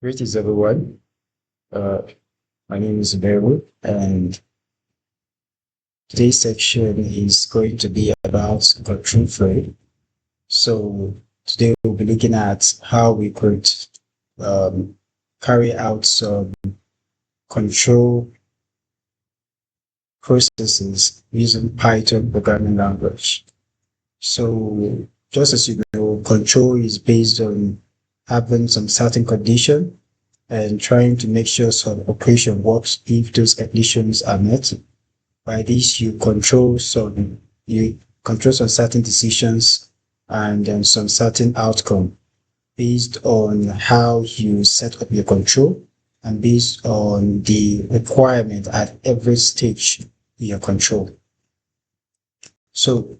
Greetings, everyone. Uh, my name is Beru, and today's section is going to be about control flow. So, today we'll be looking at how we could um, carry out some control processes using Python programming language. So, just as you know, control is based on having some certain condition and trying to make sure some operation works if those conditions are met. By this, you control some certain decisions and then some certain outcome based on how you set up your control and based on the requirement at every stage in your control. So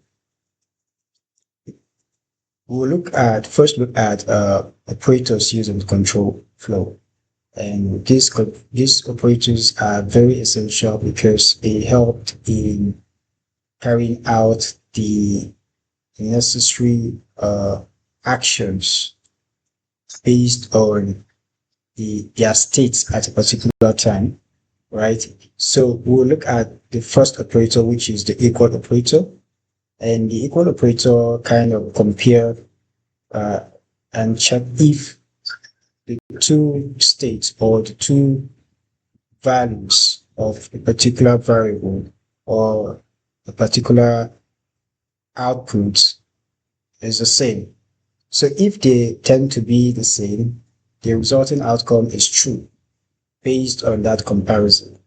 we'll look at operators using control flow. And these operators are very essential because they help in carrying out the necessary actions based on their states at a particular time, right? So we'll look at the first operator, which is the equal operator, and the equal operator kind of compare uh, and check if the two states or the two values of a particular variable or a particular output is the same. So if they tend to be the same, the resulting outcome is true based on that comparison.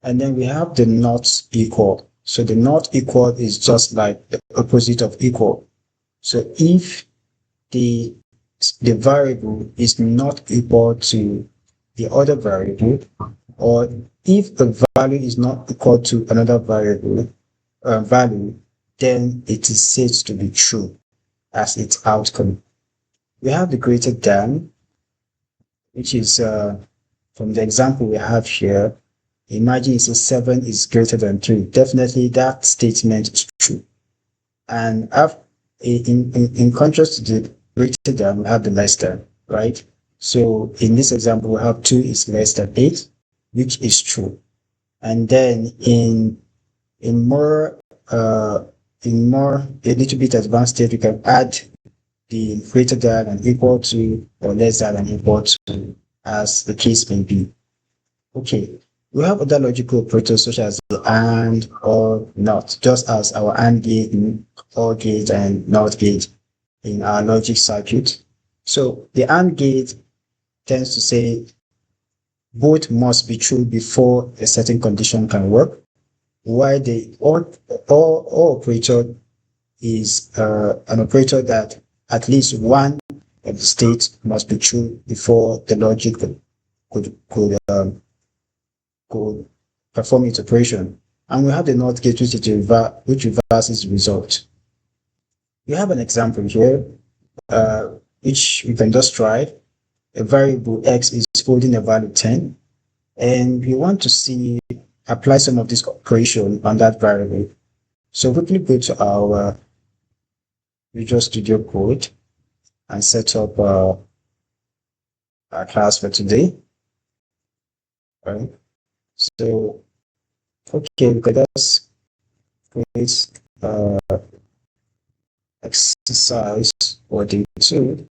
And then we have the not equal. So the not equal is just like the opposite of equal. So if the the variable is not equal to the other variable, or if the value is not equal to another value, then it is said to be true as its outcome. We have the greater than, which is from the example we have here. Imagine it's a 7 is greater than 3. Definitely that statement is true. And in contrast to the greater than, we have the less than, right? So in this example, we have 2 is less than 8, which is true. And then in more uh, a little bit advanced state, we can add the greater than and equal to or less than and equal to as the case may be. Okay, we have other logical operators such as the AND or NOT, just as our AND gate, OR gate, and NOT gate in our logic circuit. So the AND gate tends to say both must be true before a certain condition can work, while the OR operator is an operator that at least one of the states must be true before the logic could perform its operation. And we have the NOT gate, which reverses the result. We have an example here, which we can just try. A variable x is holding a value 10, and we want to see apply some of this operation on that variable. So quickly go to our Visual Studio Code and set up our class for today. All right. So, okay, we could just create exercise for day 2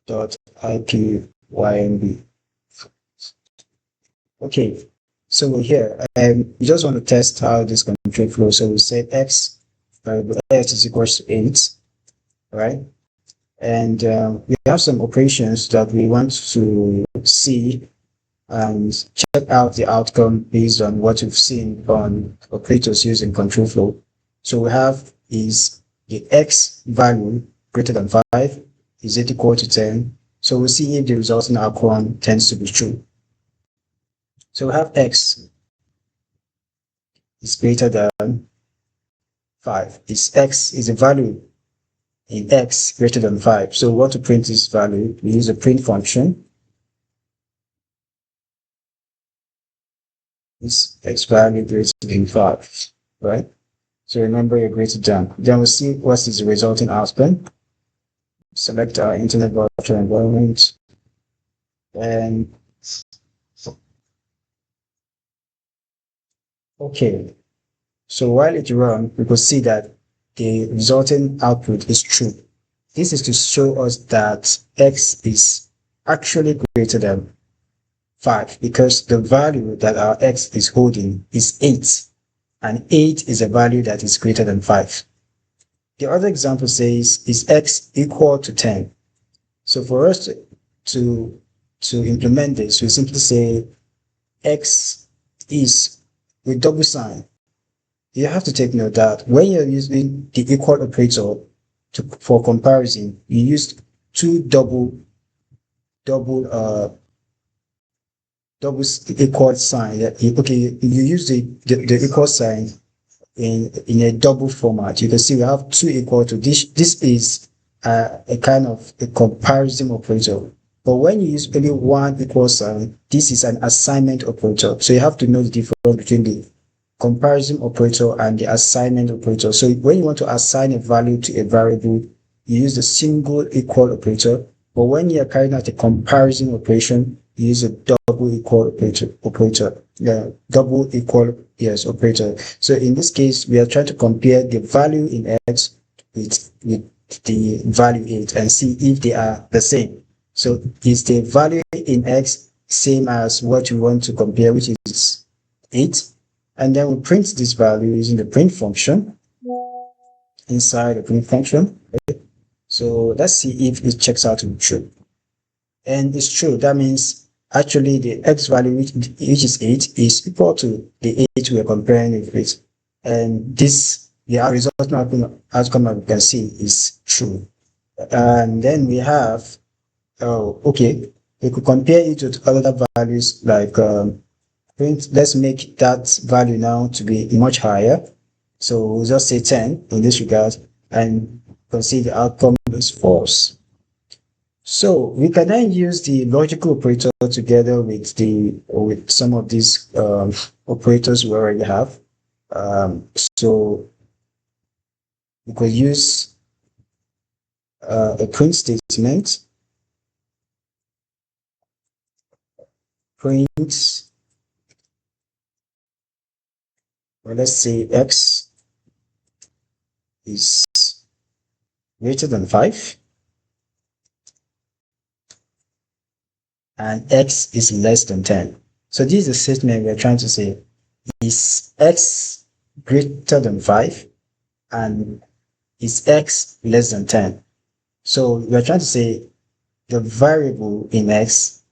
dot ipynb. Okay, so here, we just want to test how this control flows. So we say x variable x is equals to 8, right? And we have some operations that we want to see and check out the outcome based on what we've seen on operators using control flow. So we have is the x value greater than 5 is it equal to 10. So we'll see if the resulting outcome tends to be true. So we have x is greater than 5. Is x is a value in x greater than 5. So we want to print this value. We use a print function. This x value greater than 5, right? So remember you're greater than. Then we'll see what is the resulting outcome. select our internet virtual environment, and okay. So while it runs, we could see that the resulting output is true. This is to show us that x is actually greater than 5 because the value that our x is holding is 8, and 8 is a value that is greater than 5. The other example says, is x equal to 10? So for us to implement this, we simply say x is with double sign. You have to take note that when you're using the equal operator for comparison, you use two double double equal sign. Okay, you use the equal sign in a double format. You can see we have two equal to this. This is a kind of a comparison operator. But when you use only one equal sign, this is an assignment operator. So you have to know the difference between the comparison operator and the assignment operator. So when you want to assign a value to a variable, you use the single equal operator. But when you're carrying out a comparison operation, you use a double equal operator. Yeah, double equal, yes, operator. So in this case, we are trying to compare the value in x with the value 8 and see if they are the same. So is the value in x same as what we want to compare, which is 8? And then we print this value using the print function inside the print function. Okay? So let's see if it checks out to be true. And it's true. That means actually the x value, which is 8, is equal to the 8 we're comparing it with. And this, the resulting outcome that we can see is true. And then we have, oh, okay, we could compare it with other values like let's make that value now to be much higher. So we'll just say 10 in this regard, and you can see the outcome is false. So we can then use the logical operator together with some of these operators we already have. So we could use a print statement, print, well, let's say x is greater than 5 and x is less than 10. So this is a statement we're trying to say, is x greater than 5 and is x less than 10? So we're trying to say the variable in x,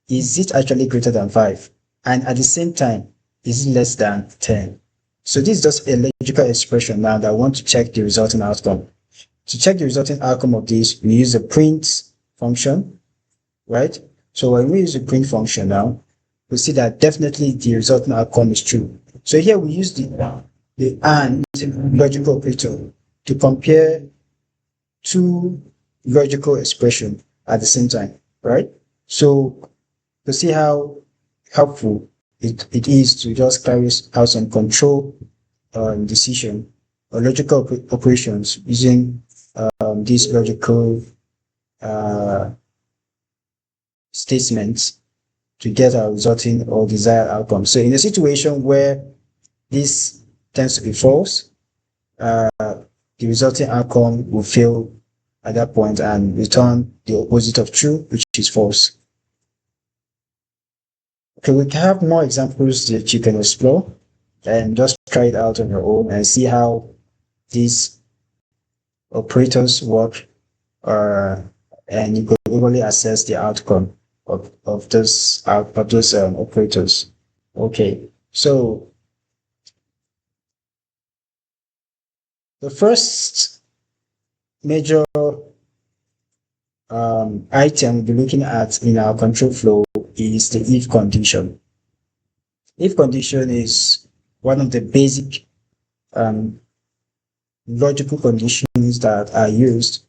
is it actually greater than 5? And at the same time, is it less than 10? So this is just a logical expression now that I want to check the resulting outcome. To check the resulting outcome of this, we use the print function, right? So when we use the print function now, we see that definitely the resulting outcome is true. So here we use the AND logical operator to compare two logical expressions at the same time, right? So to see how helpful it is to just carry out some control decision or logical operations using these logical statements to get our resulting or desired outcome. So in a situation where this tends to be false, the resulting outcome will fail at that point and return the opposite of true, which is false. Okay, we can have more examples that you can explore and just try it out on your own and see how these operators work, and you could really assess the outcome of those operators. Okay, so the first major item we'll be looking at in our control flow is the if condition. If condition is one of the basic logical conditions that are used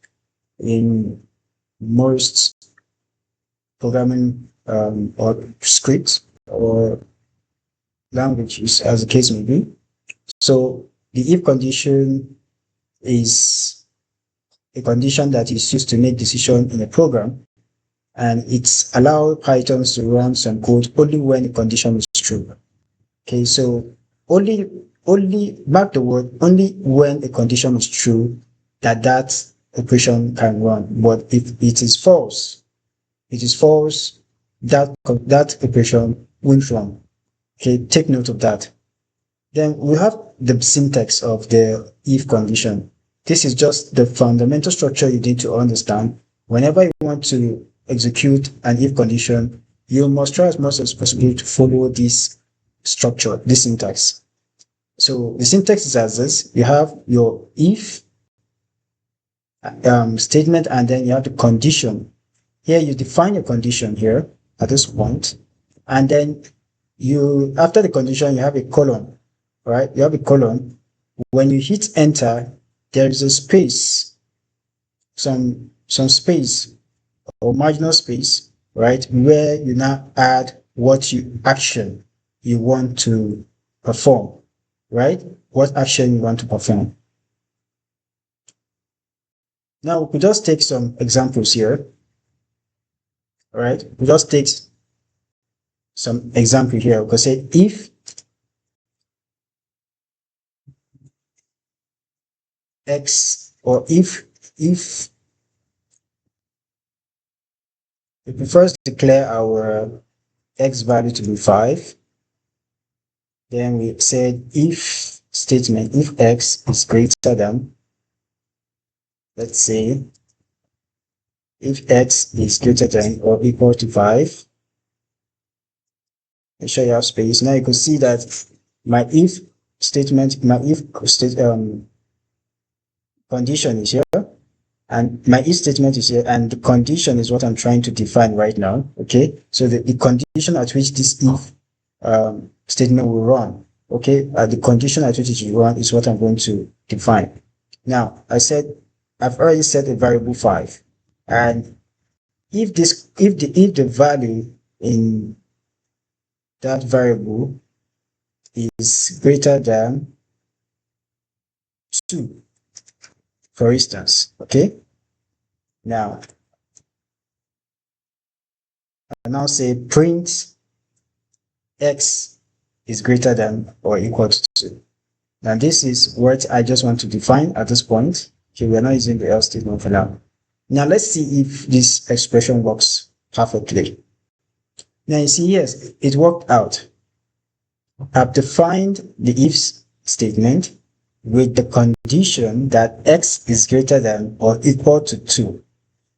in most programming or scripts or languages, as the case may be. So the if condition is a condition that is used to make decision in a program, and it's allow Python to run some code only when the condition is true. Okay, so only mark the word only when a condition is true that operation can run. But if it is false, that operation won't run. Okay, take note of that. Then we have the syntax of the if condition. This is just the fundamental structure you need to understand. Whenever you want to execute an if condition, you must try as much as possible to follow this structure, this syntax. So the syntax is as this: you have your if statement, and then you have the condition. Here you define a condition here at this point, and then you, after the condition, you have a colon, right? You have a colon. When you hit enter, there is a space, some space or marginal space, right? Where you now add what action you want to perform, right? What action you want to perform. Now we could just take some examples here. All right, we just take some example here. We could say if x, or if we first declare our x value to be 5, then we said if statement, if x is greater than, let's say, if x is greater than or equal to 5, make sure you have space. Now you can see that my if statement, my if condition is here, and my if statement is here, and the condition is what I'm trying to define right now. Okay, so the condition at which this if statement will run, okay, the condition at which it will run is what I'm going to define. Now I said I've already set a variable 5, and if the value in that variable is greater than 2, for instance, okay. Now I now say print x is greater than or equal to 2. Now this is what I just want to define at this point. Okay, we're not using the else statement for now. Now let's see if this expression works perfectly. Now you see, yes, it worked out. I've defined the if statement with the condition that x is greater than or equal to 2.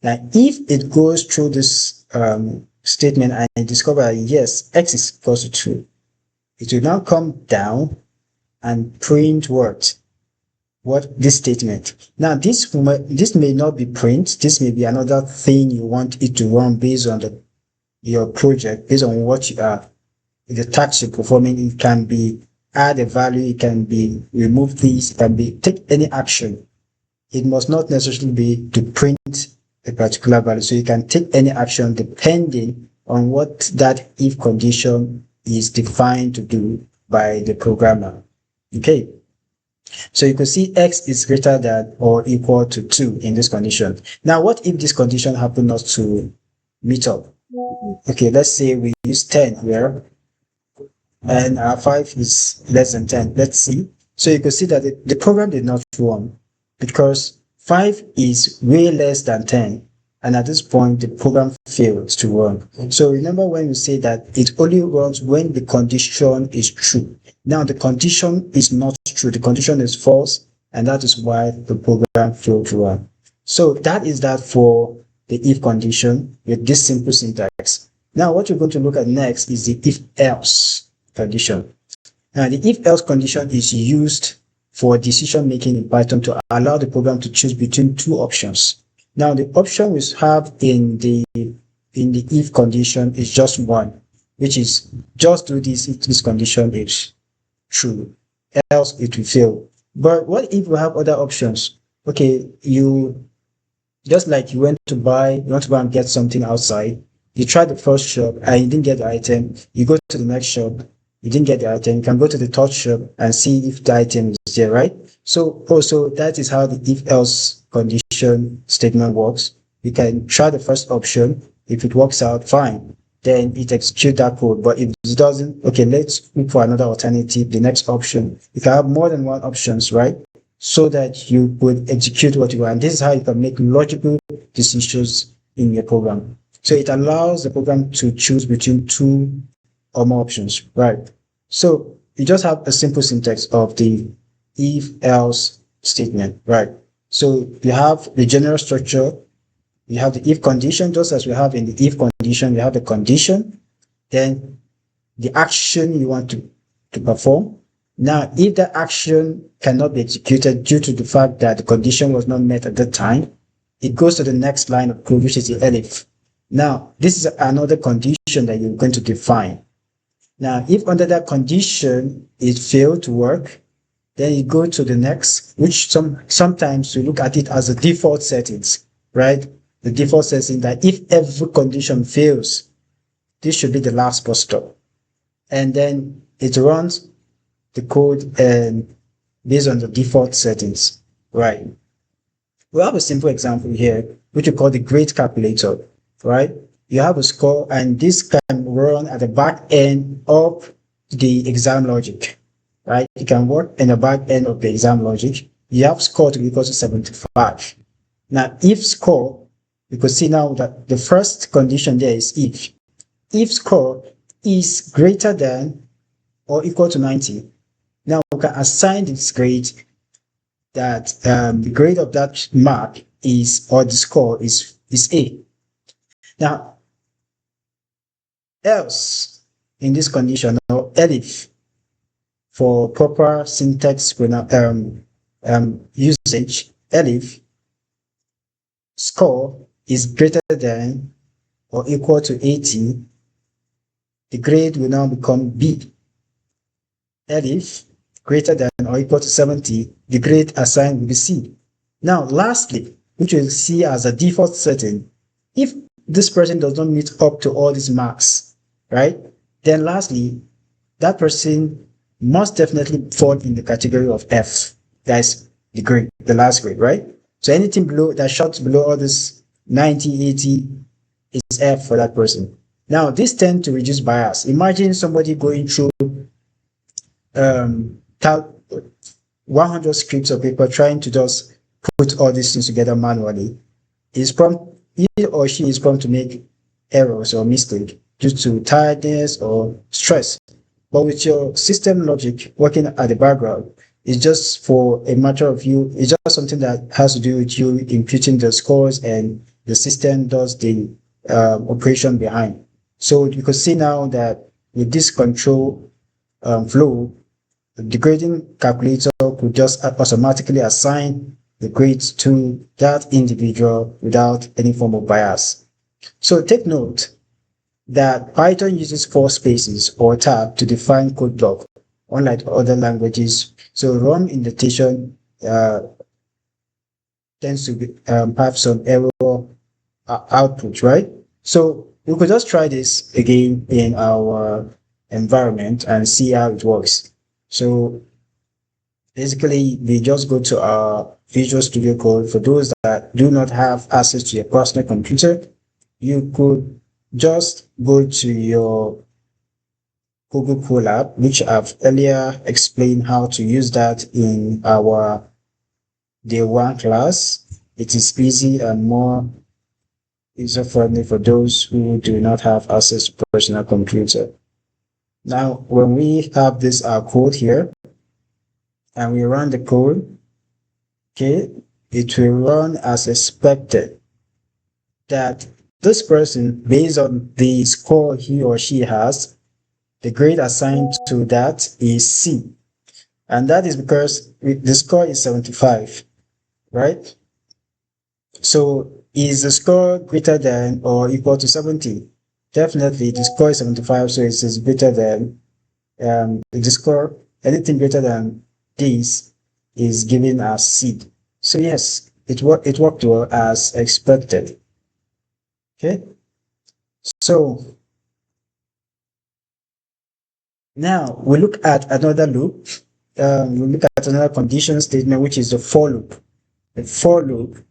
Now if it goes through this statement and I discover, yes, x is equal to 2, it will now come down and print what this statement. Now this may not be print, this may be another thing you want it to run based on your project, based on what you are, the task you're performing. It can be add a value, it can be remove this, it can be take any action. It must not necessarily be to print a particular value. So you can take any action depending on what that if condition is defined to do by the programmer. Okay. So you can see x is greater than or equal to 2 in this condition. Now, what if this condition happens not to meet up? Okay, let's say we use 10 here, and our 5 is less than 10. Let's see. So you can see that the program did not run because 5 is way less than 10. And at this point, the program fails to run. So remember when we say that it only runs when the condition is true. Now the condition is not true. The condition is false, and that is why the program failed to run. So that is that for the if condition with this simple syntax. Now what we're going to look at next is the if-else condition. Now the if-else condition is used for decision making in Python to allow the program to choose between two options. Now the option we have in the if condition is just one, which is just do this if this condition is true, else it will fail. But what if we have other options? Okay, you just like you want to go and get something outside. You try the first shop and you didn't get the item. You go to the next shop, you didn't get the item. You can go to the third shop and see if the item here, right? So also that is how the if else condition statement works. You can try the first option. If it works out, fine. Then it execute that code. But if it doesn't, okay, let's look for another alternative, the next option. You can have more than one options, right? So that you would execute what you want. And this is how you can make logical decisions in your program. So it allows the program to choose between two or more options, right? So you just have a simple syntax of the if else statement, right? So you have the general structure, you have the if condition, just as we have in the if condition, you have the condition, then the action you want to perform. Now, if the action cannot be executed due to the fact that the condition was not met at that time, it goes to the next line of code, which is the elif. Now, this is another condition that you're going to define. Now, if under that condition it failed to work, then you go to the next, which sometimes we look at it as the default settings, right? The default setting that if every condition fails, this should be the last bus stop. And then it runs the code and based on the default settings, right? We have a simple example here, which we call the grade calculator, right? You have a score and this can run at the back end of the exam logic, right? It can work in the back end of the exam logic. You have score to be equal to 75. Now, if score, you can see now that the first condition there is if. If score is greater than or equal to 90, now we can assign this grade that the grade of that mark is, or the score is A. Now, else in this condition, or elif for proper syntax usage, elif score is greater than or equal to 80, the grade will now become B. Elif greater than or equal to 70, the grade assigned will be C. Now, lastly, which we'll see as a default setting, if this person does not meet up to all these marks, right? Then lastly, that person must definitely fall in the category of F. That's the grade, the last grade, right? So anything below that shot below all this 90, 80 is F for that person. Now, this tends to reduce bias. Imagine somebody going through 100 scripts of paper trying to just put all these things together manually. He or she is prone to make errors or mistakes due to tiredness or stress. But with your system logic working at the background, it's just for a matter of you, it's just something that has to do with you imputing the scores and the system does the operation behind. So you can see now that with this control flow, the grading calculator could just automatically assign the grades to that individual without any form of bias. So take note that Python uses 4 spaces or tab to define code block, unlike other languages. So run indentation tends to have some error output, right? So we could just try this again in our environment and see how it works. So basically, we just go to our Visual Studio Code. For those that do not have access to your personal computer, you could just go to your Google Colab, which I've earlier explained how to use that in our Day 1 class. It is easy and more user-friendly for those who do not have access to personal computer. Now, when we have this our code here, and we run the code, okay, it will run as expected. That this person, based on the score he or she has, the grade assigned to that is C. And that is because the score is 75, right? So is the score greater than or equal to 70? Definitely the score is 75, so it is greater than the score, anything greater than this is given as C. So yes, it worked well as expected. Okay. So now we look at another loop we look at another condition statement, which is the for loop. A for loop,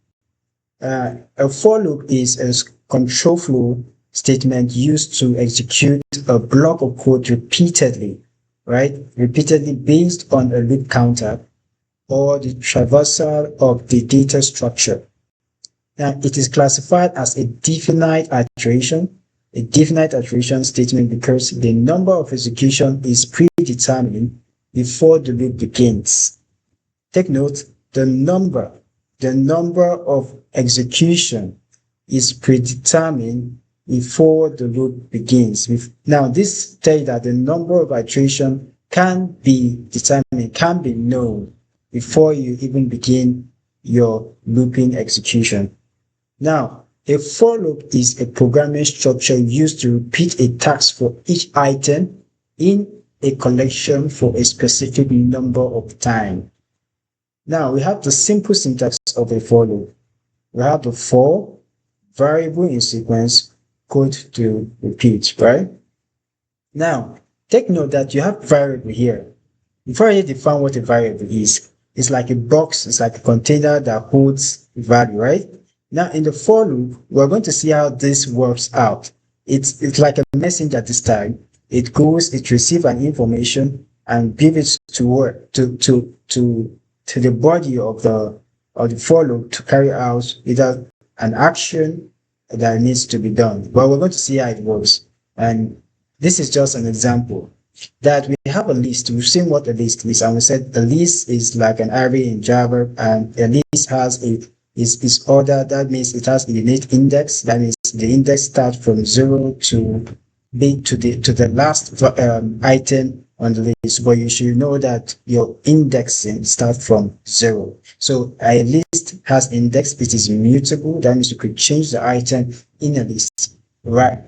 a for loop is a control flow statement used to execute a block of code repeatedly, right? Repeatedly based on a loop counter or the traversal of the data structure. Now, it is classified as a definite iteration statement because the number of execution is predetermined before the loop begins. Take note, the number of execution is predetermined before the loop begins. Now, this tells you that the number of iteration can be determined, can be known before you even begin your looping execution. Now, a for loop is a programming structure used to repeat a task for each item in a collection for a specific number of times. Now, we have the simple syntax of a for loop. We have the for, variable in sequence, code to repeat, right? Now, take note that you have variable here. You've already defined what a variable is. It's like a box, it's like a container that holds value, right? Now, in the for loop, we're going to see how this works out. It's like a messenger this time. It goes, it receives an information and gives it to the body of the for loop to carry out either an action that needs to be done. But we're going to see how it works. And this is just an example that we have a list. We've seen what a list is, and we said a list is like an array in Java, and a list has is order. That means it has a unique index. That means the index starts from 0 to the last item on the list. But you should know that your indexing starts from 0. So a list has index. It is immutable. That means you could change the item in a list, right?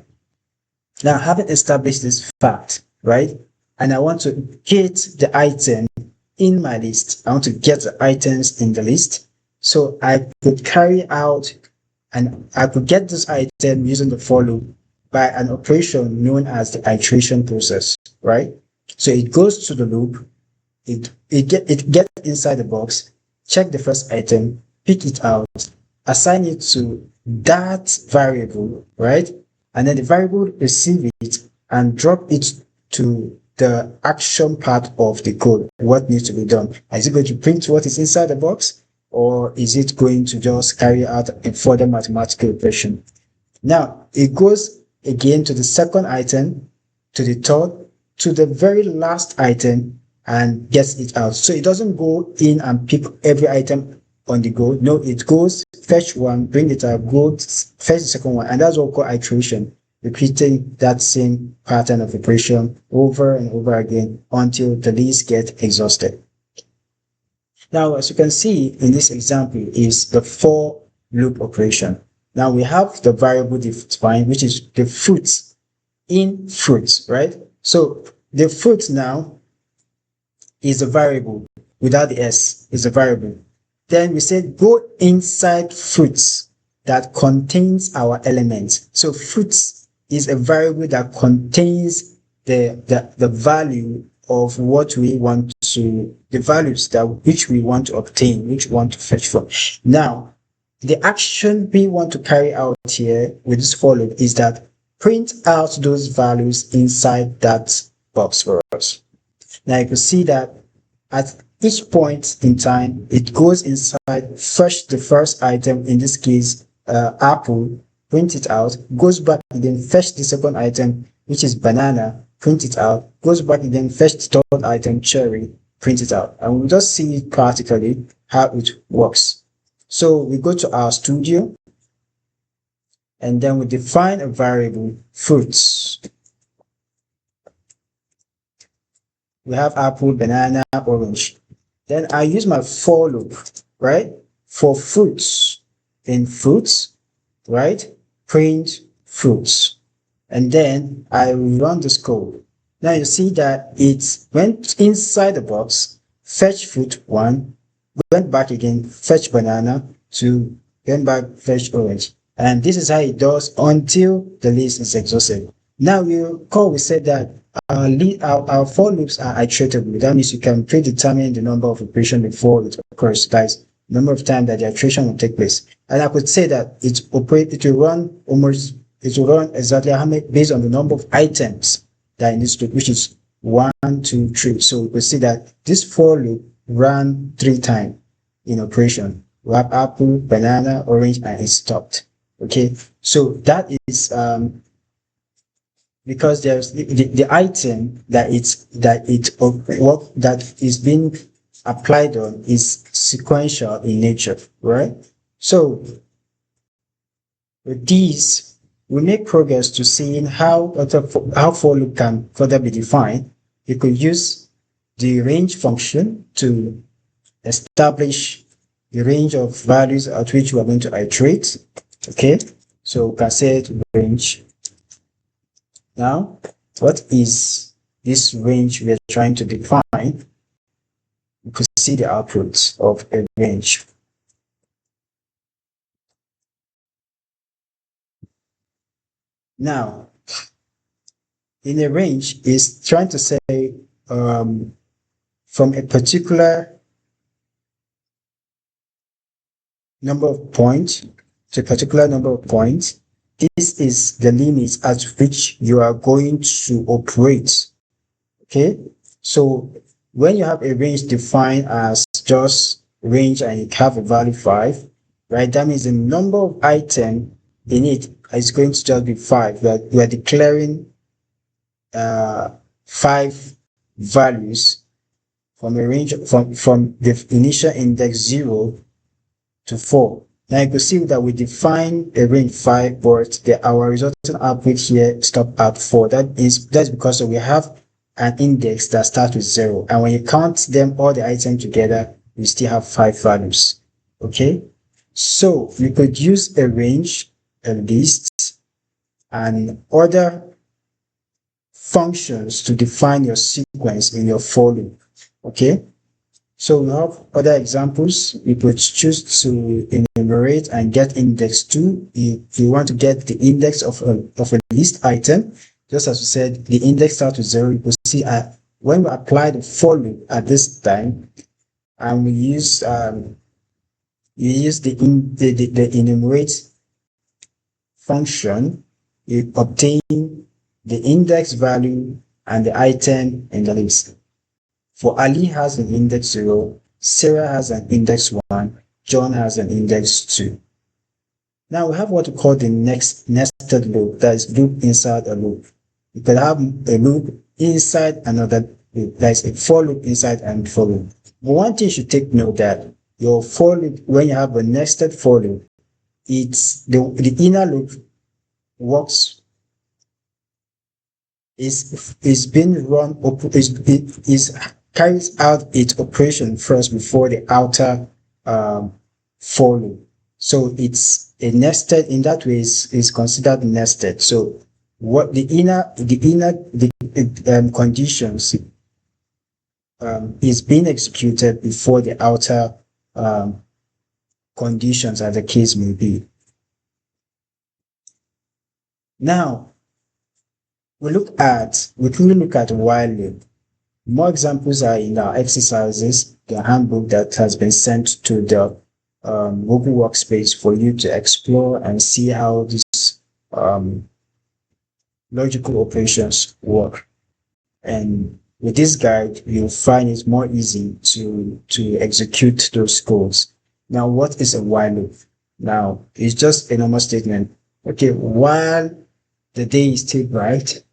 Now, having established this fact, right, and I want to get the item in my list. I want to get the items in the list. So I could carry out and I could get this item using the for loop by an operation known as the iteration process, right? So it goes to the loop, it gets inside the box, check the first item, pick it out, assign it to that variable, right? And then the variable receive it and drop it to the action part of the code. What needs to be done? Is it going to print what is inside the box? Or is it going to just carry out a further mathematical operation? Now, it goes again to the second item, to the third, to the very last item, and gets it out. So it doesn't go in and pick every item on the go. No, it goes, fetch one, bring it out, go fetch the second one, and that's what we call iteration, repeating that same pattern of operation over and over again until the list gets exhausted. Now, as you can see in this example is the for loop operation. Now we have the variable defined, which is the fruits in fruits, right? So the fruit now is a variable without the S, is a variable. Then we said go inside fruits that contains our elements. So fruits is a variable that contains the value of what we want to, the values that which we want to obtain, which we want to fetch from. Now, the action we want to carry out here with this for loop is that print out those values inside that box for us. Now you can see that at each point in time, it goes inside, fetch the first item, in this case, apple, print it out, goes back and then fetch the second item, which is banana, print it out, goes back and then fetch the third item, cherry, print it out. And we'll just see it practically how it works. So we go to our studio and then we define a variable fruits. We have apple, banana, orange. Then I use my for loop, right? For fruits, in fruits, right? Print fruits. And then I run this code. Now you see that it went inside the box, fetch fruit 1, went back again, fetch banana 2, went back, fetch orange. And this is how it does until the list is exhausted. Now you recall we said that our for loops are iteratable. That means you can predetermine the number of operations before it occurs. That is the number of times that the iteration will take place. And I could say that it will run exactly how many based on the number of items that in this loop, which is 1, 2, 3. So we could see that this for loop ran 3 times in operation. We have apple, banana, orange, and it stopped. Okay, so that is because there's the item that is being applied on is sequential in nature, right? So with these, we make progress to seeing how for loop can further be defined. You could use the range function to establish the range of values at which we are going to iterate. Okay, so we can say range. Now, what is this range we are trying to define? You could see the output of a range. Now, in a range is trying to say from a particular number of points to a particular number of points. This is the limit at which you are going to operate. Okay, so when you have a range defined as just range and you have a value 5, right? That means the number of items in it is going to just be 5. We are declaring 5 values from a range from the initial index 0 to 4. Now you can see that we define a range 5, but our resulting output here stop at 4. That's because we have an index that starts with 0, and when you count them all the items together, we still have 5 values. Okay, so you could use a range, a list, and other functions to define your sequence in your for loop. Okay, so we have other examples. We could choose to enumerate and get index 2. If you want to get the index of a list item, just as we said, the index starts with 0. You will see when we apply the for loop at this time, and we use the enumerate function, you obtain the index value and the item in the list. For Ali has an index 0, Sarah has an index 1, John has an index 2. Now we have what we call the nested loop, that is loop inside a loop. You could have a loop inside another loop, that is a for loop inside and for loop. But one thing you should take note that your for loop, when you have a nested for loop, it's the inner loop works is being run is carries out its operation first before the outer for loop. So it's a nested, in that way is considered nested. So what the inner conditions is being executed before the outer conditions, as the case may be. Now we quickly look at while loop. More examples are in our exercises, the handbook that has been sent to the Google Workspace for you to explore and see how these logical operations work. And with this guide, you'll find it more easy to execute those codes. Now, what is a while loop? Now, it's just a normal statement. Okay, while the day is still bright,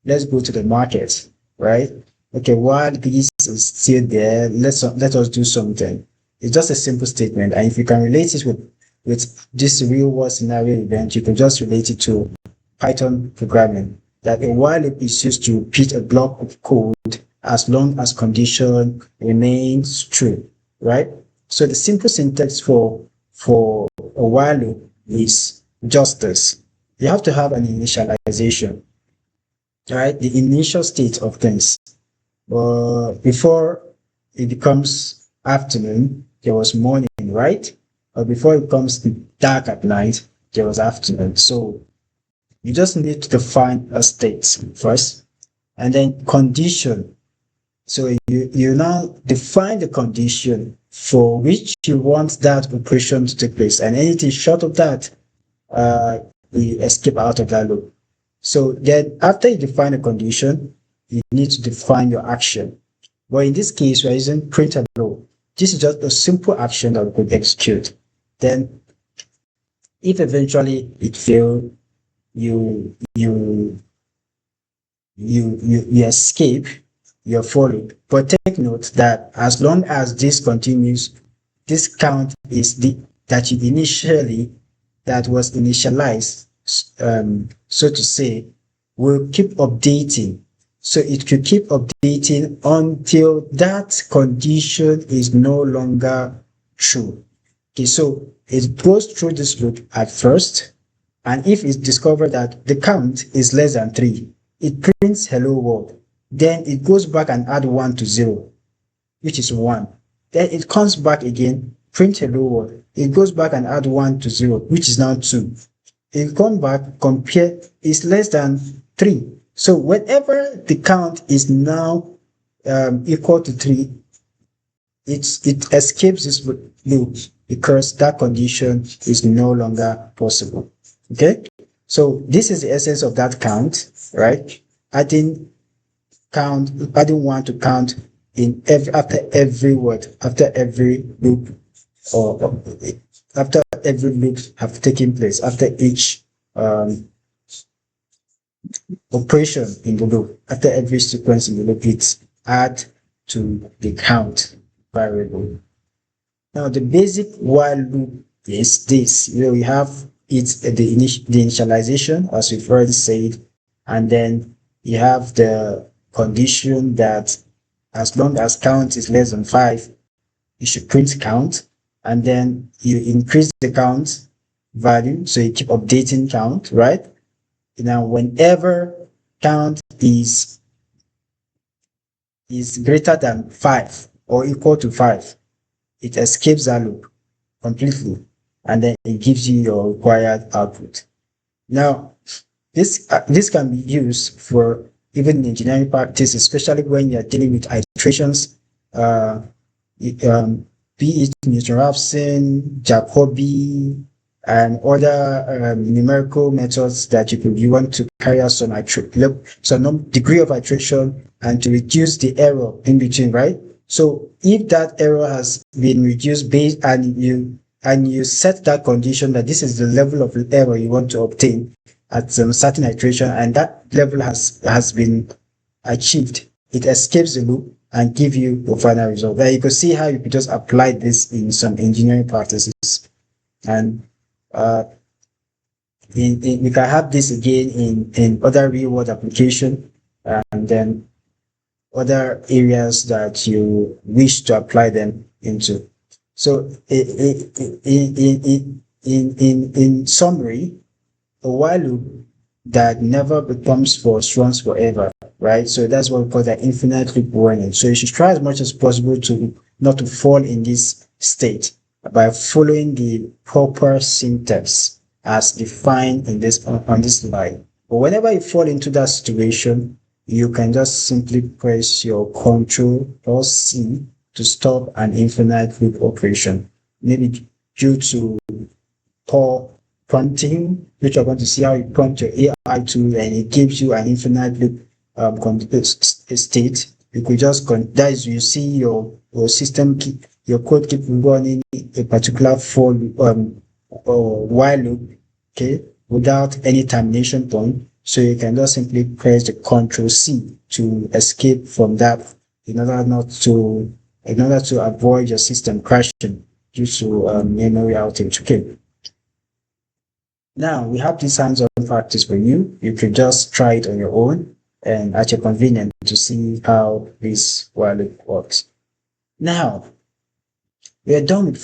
let's go to the market, right? Okay, while this is still there, let us do something. It's just a simple statement, and if you can relate it with this real world scenario event, you can just relate it to Python programming. That a while loop is used to repeat a block of code as long as condition remains true, right? So the simple syntax for a while loop is just this. You have to have an initialization, right? The initial state of things. Before it becomes afternoon, there was morning, right? Or before it becomes dark at night, there was afternoon. So you just need to define a state first, and then condition. So you now define the condition for which you want that operation to take place, and anything short of that, we escape out of that loop. So then after you define a condition, you need to define your action. But in this case, we're using print hello. This is just a simple action that we could execute. Then if eventually it fails, you escape your for loop. But take note that as long as this continues, this count is the that you initially that was initialized, so to say, will keep updating. So it could keep updating until that condition is no longer true. Okay, so it goes through this loop at first, and if it's discovered that the count is less than 3, it prints hello world. Then it goes back and add 1 to 0, which is 1. Then it comes back again, print hello world. It goes back and add 1 to 0, which is now 2. It comes back, compare, is less than 3. So whenever the count is now equal to 3, it escapes this loop because that condition is no longer possible. Okay, so this is the essence of that count, right? Adding 1 to count in after every word, after every loop, or after every loop have taken place, after each operation in the loop, after every sequence in the loop, it's add to the count variable. Now the basic while loop is this. We have it's the initialization, as we've already said, and then you have the condition that as long as count is less than 5, you should print count, and then you increase the count value, so you keep updating count, right? Now whenever count is greater than 5 or equal to 5, it escapes that loop completely, and then it gives you your required output. Now this can be used for even in engineering practice, especially when you're dealing with iterations, be it Newton-Raphson, Jacobi, and other numerical methods that you want to carry out some degree of iteration and to reduce the error in between, right? So if that error has been reduced based and you set that condition that this is the level of error you want to obtain at some certain iteration, and that level has been achieved, it escapes the loop and give you the final result. There you can see how you could just apply this in some engineering practices, and we can have this again in other real world application, and then other areas that you wish to apply them into. So in summary, a while loop that never becomes false runs forever, right? So that's what we call the infinite loop running. So you should try as much as possible to not to fall in this state by following the proper syntax as defined in this on this slide. But whenever you fall into that situation, you can just simply press your Ctrl or C to stop an infinite loop operation. Maybe due to poor prompting, which you're going to see how you prompt your AI tool and it gives you an infinite loop state. You could just you see your system your code keep running a particular for or while loop, okay, without any termination point. So you can just simply press the Ctrl C to escape from that in order to avoid your system crashing due to memory outage. Okay. Now we have this hands-on practice for you. You can just try it on your own and at your convenience to see how this while loop works. Now we are done with